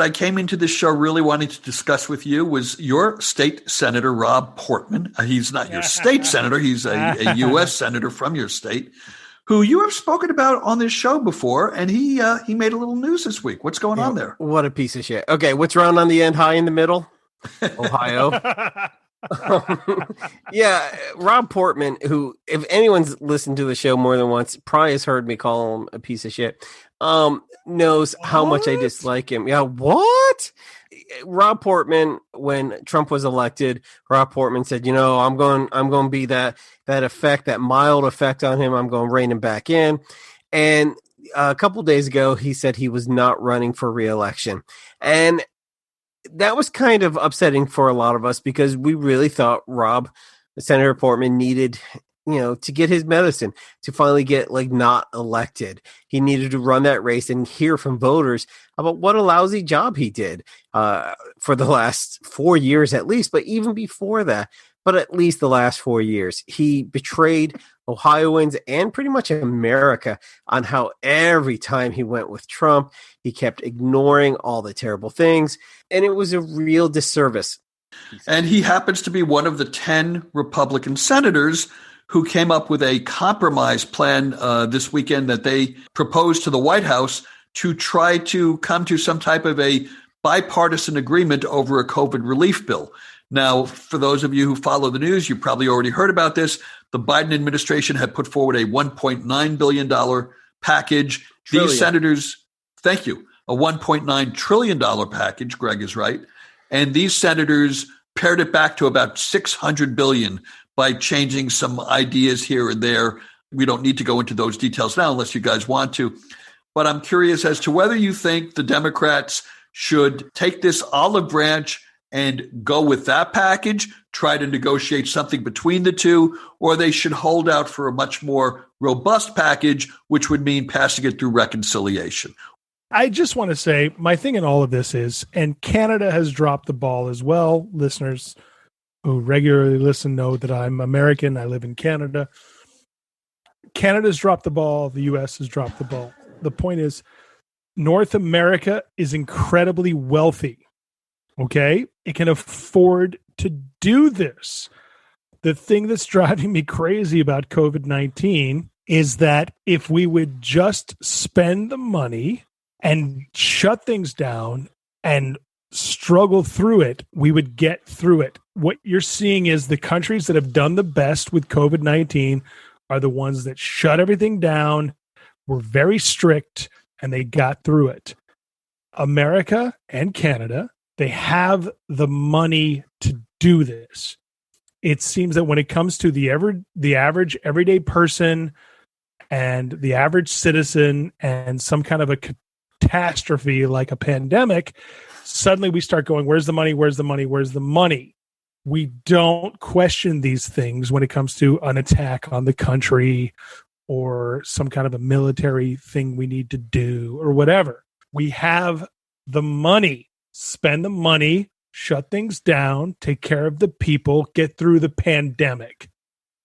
I came into this show really wanting to discuss with you was your state senator, Rob Portman. He's not your state senator. He's a U.S. senator from your state who you have spoken about on this show before, and he made a little news this week. What's going on there? What a piece of shit. Okay, what's round on the end, high in the middle? Ohio. Yeah, Rob Portman, who, if anyone's listened to the show more than once, probably has heard me call him a piece of shit, knows how much I dislike him. Yeah, what? Rob Portman, when Trump was elected, Rob Portman said, I'm going to be that effect, that mild effect on him. I'm going to rein him back in. And a couple days ago, he said he was not running for re-election. And that was kind of upsetting for a lot of us because we really thought Senator Portman needed, to get his medicine, to finally get not elected. He needed to run that race and hear from voters about what a lousy job he did for the last 4 years at least, but even before that, but at least the last 4 years, he betrayed Ohioans and pretty much America on how every time he went with Trump, he kept ignoring all the terrible things. And it was a real disservice. And he happens to be one of the 10 Republican senators who came up with a compromise plan this weekend that they proposed to the White House to try to come to some type of a bipartisan agreement over a COVID relief bill. Now, for those of you who follow the news, you probably already heard about this. The Biden administration had put forward a $1.9 billion package. These senators, thank you, a $1.9 trillion package, Greg is right. And these senators pared it back to about $600 billion by changing some ideas here and there. We don't need to go into those details now unless you guys want to. But I'm curious as to whether you think the Democrats should take this olive branch and go with that package, try to negotiate something between the two, or they should hold out for a much more robust package, which would mean passing it through reconciliation. I just want to say my thing in all of this is, and Canada has dropped the ball as well. Listeners who regularly listen know that I'm American. I live in Canada. Canada's dropped the ball. The U.S. has dropped the ball. The point is, North America is incredibly wealthy. Okay? It can afford to do this. The thing that's driving me crazy about COVID-19 is that if we would just spend the money and shut things down and struggle through it, we would get through it. What you're seeing is the countries that have done the best with COVID-19 are the ones that shut everything down, were very strict, and they got through it. America and Canada, they have the money to do this. It seems that when it comes to the average everyday person and the average citizen and some kind of a catastrophe like a pandemic, suddenly we start going, where's the money? Where's the money? Where's the money? We don't question these things when it comes to an attack on the country or some kind of a military thing we need to do or whatever. We have the money. Spend the money, shut things down, take care of the people, get through the pandemic.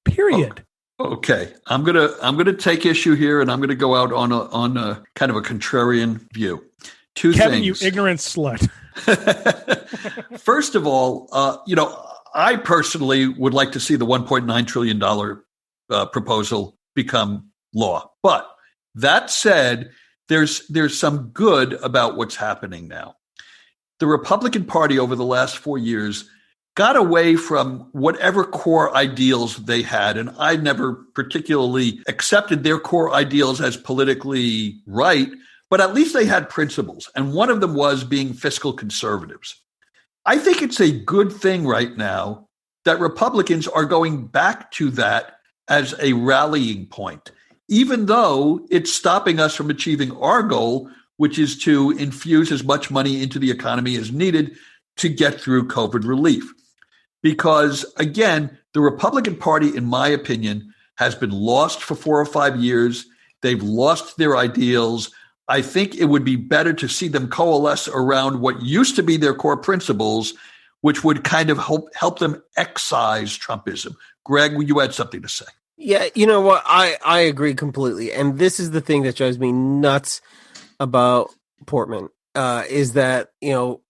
Period. Okay. I'm gonna take issue here, and I'm gonna go out on a kind of a contrarian view. Kevin, things. you ignorant slut. First of all, I personally would like to see the $1.9 trillion proposal become law. But that said, there's some good about what's happening now. The Republican Party over the last 4 years got away from whatever core ideals they had. And I never particularly accepted their core ideals as politically right, but at least they had principles. And one of them was being fiscal conservatives. I think it's a good thing right now that Republicans are going back to that as a rallying point, even though it's stopping us from achieving our goal, which is to infuse as much money into the economy as needed to get through COVID relief. Because, again, the Republican Party, in my opinion, has been lost for 4 or 5 years. They've lost their ideals. I think it would be better to see them coalesce around what used to be their core principles, which would kind of help them excise Trumpism. Greg, you had something to say. Yeah, you know what? I agree completely. And this is the thing that drives me nuts about Portman. is that,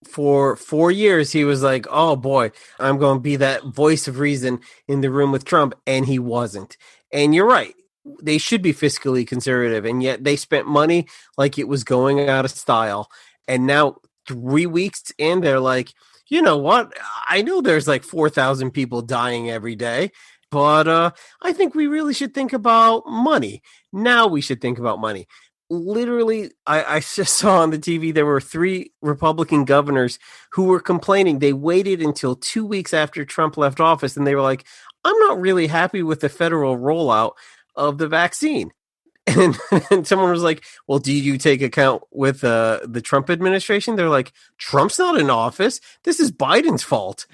for 4 years, he was like, oh boy, I'm going to be that voice of reason in the room with Trump. And he wasn't. And you're right. They should be fiscally conservative. And yet they spent money like it was going out of style. And now 3 weeks in, they're like, you know what? I know there's like 4,000 people dying every day, but I think we really should think about money. Now we should think about money. Literally, I just saw on the TV there were 3 Republican governors who were complaining. They waited until 2 weeks after Trump left office, and they were like, I'm not really happy with the federal rollout of the vaccine. And someone was like, well, do you take account with the Trump administration? They're like, Trump's not in office. This is Biden's fault.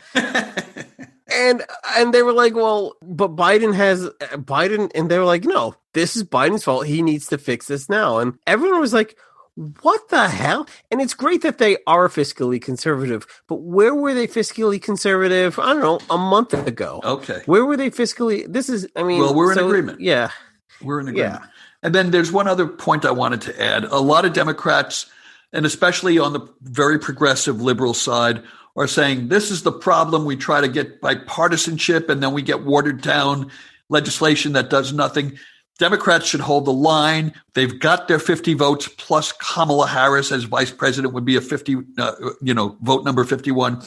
And they were like, well, but Biden. And they were like, no, this is Biden's fault. He needs to fix this now. And everyone was like, what the hell? And it's great that they are fiscally conservative, but where were they fiscally conservative? I don't know, a month ago. Okay. Where were they fiscally? Well, we're in agreement. Yeah. We're in agreement. Yeah. And then there's one other point I wanted to add. A lot of Democrats, and especially on the very progressive liberal side, are saying this is the problem. We try to get bipartisanship and then we get watered down legislation that does nothing. Democrats should hold the line. They've got their 50 votes plus Kamala Harris as vice president would be a 50, vote number 51.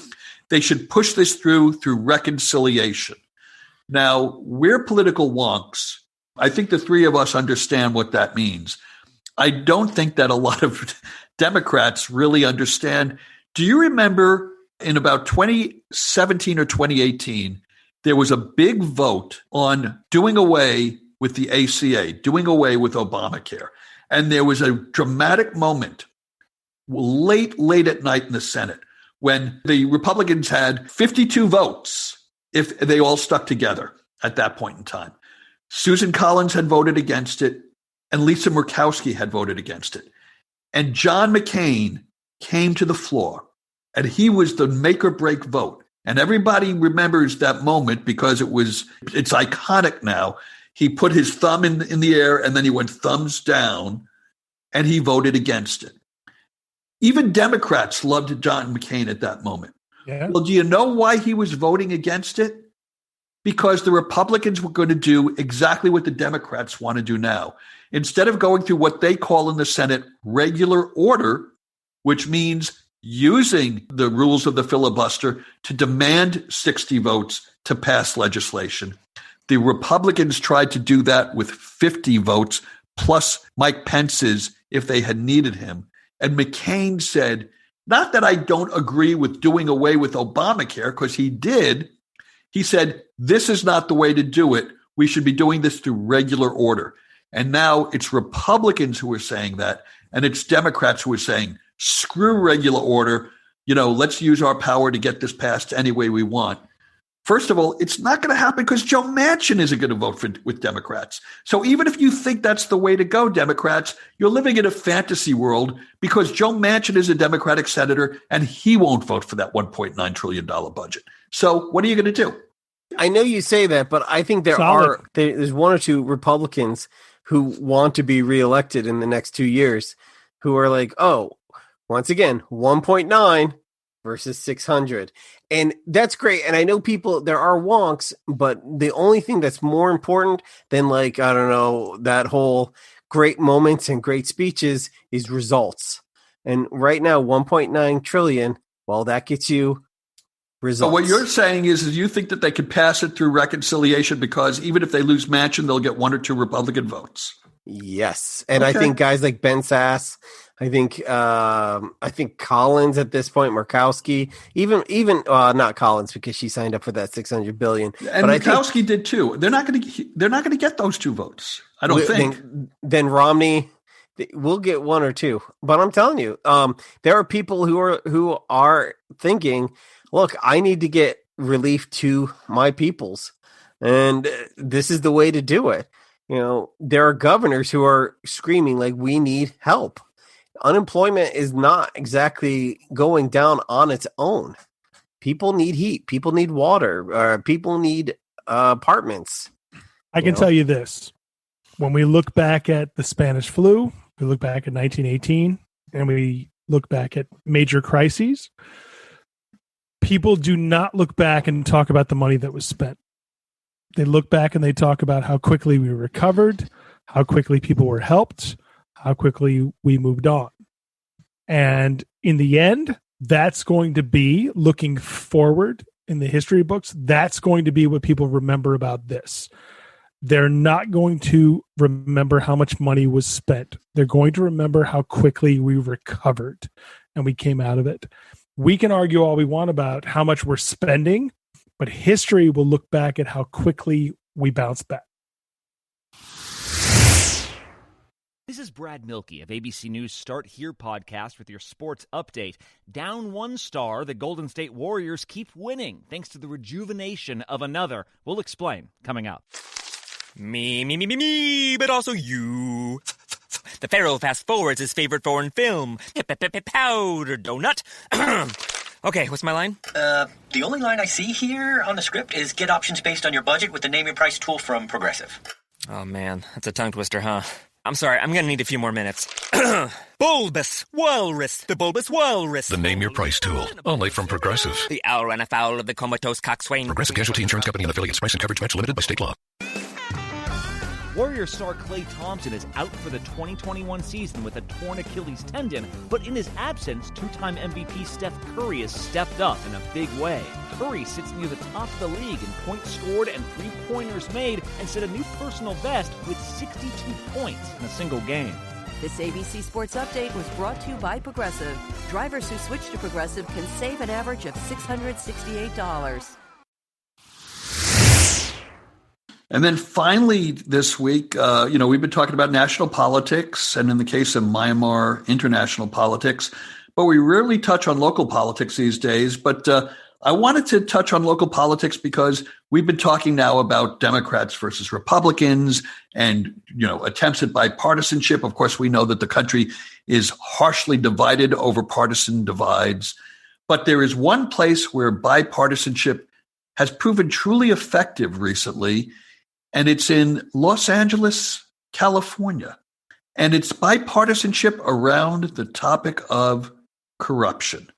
They should push this through reconciliation. Now, we're political wonks. I think the 3 of us understand what that means. I don't think that a lot of Democrats really understand. Do you remember in about 2017 or 2018, there was a big vote on doing away with the ACA, doing away with Obamacare. And there was a dramatic moment late at night in the Senate when the Republicans had 52 votes if they all stuck together at that point in time. Susan Collins had voted against it, and Lisa Murkowski had voted against it. And John McCain came to the floor, and he was the make or break vote. And everybody remembers that moment because it's iconic now. He put his thumb in the air, and then he went thumbs down, and he voted against it. Even Democrats loved John McCain at that moment. Yeah. Well, do you know why he was voting against it? Because the Republicans were going to do exactly what the Democrats want to do now. Instead of going through what they call in the Senate regular order, which means using the rules of the filibuster to demand 60 votes to pass legislation, the Republicans tried to do that with 50 votes plus Mike Pence's if they had needed him. And McCain said, not that I don't agree with doing away with Obamacare, because he did. He said, this is not the way to do it. We should be doing this through regular order. And now it's Republicans who are saying that, and it's Democrats who are saying, screw regular order. Let's use our power to get this passed any way we want. First of all, it's not going to happen because Joe Manchin isn't going to vote with Democrats. So even if you think that's the way to go, Democrats, you're living in a fantasy world because Joe Manchin is a Democratic senator and he won't vote for that $1.9 trillion budget. So what are you going to do? I know you say that, but I think there's 1 or 2 Republicans who want to be reelected in the next 2 years who are like, oh, once again, 1.9 versus 600. And that's great. And I know there are wonks, but the only thing that's more important than that whole great moments and great speeches is results. And right now, 1.9 trillion, well, that gets you results. So what you're saying is you think that they could pass it through reconciliation because even if they lose Manchin, they'll get 1 or 2 Republican votes. Yes. And okay. I think guys like Ben Sass, I think Collins at this point, Murkowski, even not Collins because she signed up for that $600 billion. And but Murkowski did too. They're not going to get those 2 votes. I don't think. Then Romney will get 1 or 2. But I'm telling you, there are people who are thinking, look, I need to get relief to my peoples, and this is the way to do it. There are governors who are screaming like, we need help. Unemployment is not exactly going down on its own. People need heat. People need water. People need apartments. I can tell you this. When we look back at the Spanish flu, we look back at 1918, and we look back at major crises, people do not look back and talk about the money that was spent. They look back and they talk about how quickly we recovered, how quickly people were helped, how quickly we moved on. And in the end, that's going to be, looking forward in the history books, that's going to be what people remember about this. They're not going to remember how much money was spent. They're going to remember how quickly we recovered and we came out of it. We can argue all we want about how much we're spending, but history will look back at how quickly we bounce back. This is Brad Milkey of ABC News Start Here podcast with your sports update. Down 1 star, the Golden State Warriors keep winning thanks to the rejuvenation of another. We'll explain coming up. Me, but also you. The Pharaoh fast forwards his favorite foreign film, Powder Donut. Okay, what's my line? The only line I see here on the script is get options based on your budget with the Name Your Price tool from Progressive. Oh man, that's a tongue twister, huh? I'm sorry, I'm gonna need a few more minutes. Bulbous Walrus, the Bulbous Walrus. The Name Your Price tool, only from Progressive. The owl ran afoul of the comatose coxswain. Progressive Casualty Insurance Company and affiliates. Price and coverage match limited by state law. Warrior star Klay Thompson is out for the 2021 season with a torn Achilles tendon, but in his absence, two-time MVP Steph Curry has stepped up in a big way. Curry sits near the top of the league in points scored and three-pointers made and set a new personal best with 62 points in a single game. This ABC Sports Update was brought to you by Progressive. Drivers who switch to Progressive can save an average of $668. And then finally this week, we've been talking about national politics and in the case of Myanmar, international politics, but we rarely touch on local politics these days. But I wanted to touch on local politics because we've been talking now about Democrats versus Republicans and, attempts at bipartisanship. Of course, we know that the country is harshly divided over partisan divides. But there is one place where bipartisanship has proven truly effective recently, and it's in Los Angeles, California. And it's bipartisanship around the topic of corruption.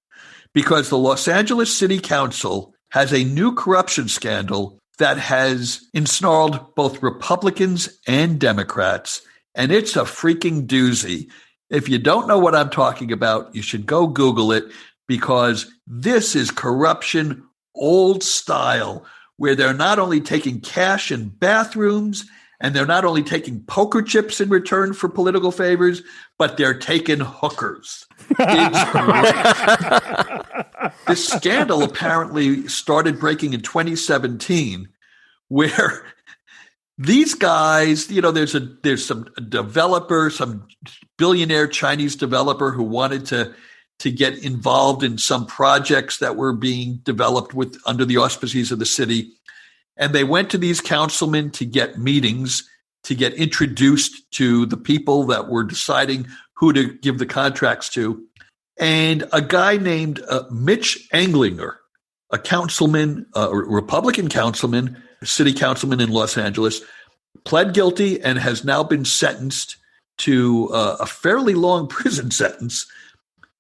Because the Los Angeles City Council has a new corruption scandal that has ensnarled both Republicans and Democrats. And it's a freaking doozy. If you don't know what I'm talking about, you should go Google it, because this is corruption old style, where they're not only taking cash in bathrooms and they're not only taking poker chips in return for political favors, but they're taking hookers. It's great. This scandal apparently started breaking in 2017, where these guys, there's some developer, some billionaire Chinese developer who wanted to get involved in some projects that were being developed under the auspices of the city. And they went to these councilmen to get meetings, to get introduced to the people that were deciding who to give the contracts to. And a guy named Mitch Anglinger, a councilman, a Republican councilman, city councilman in Los Angeles, pled guilty and has now been sentenced to a fairly long prison sentence.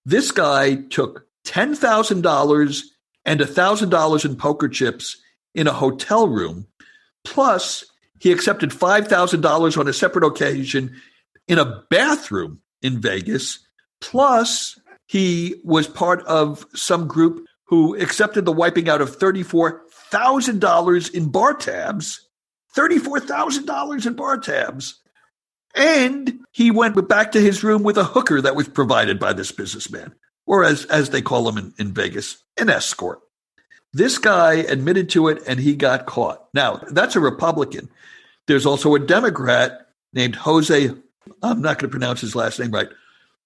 This guy took $10,000 and $1,000 in poker chips in a hotel room. Plus, he accepted $5,000 on a separate occasion in a bathroom in Vegas. Plus, he was part of some group who accepted the wiping out of $34,000 in bar tabs. $34,000 in bar tabs. And he went back to his room with a hooker that was provided by this businessman, or as they call him in Vegas, an escort. This guy admitted to it, and he got caught. Now, that's a Republican. There's also a Democrat named Jose, I'm not going to pronounce his last name right,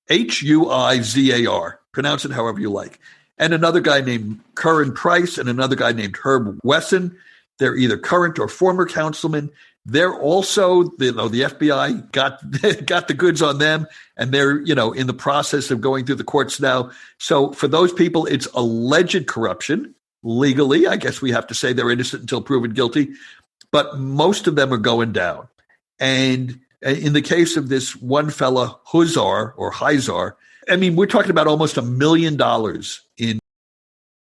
Huizar. Pronounce it however you like. And another guy named Curran Price and another guy named Herb Wesson. They're either current or former councilmen. They're also, the FBI got the goods on them, and they're, in the process of going through the courts now. So for those people, it's alleged corruption. Legally, I guess we have to say they're innocent until proven guilty, but most of them are going down. And in the case of this one fella, Huizar, I mean, we're talking about almost $1 million in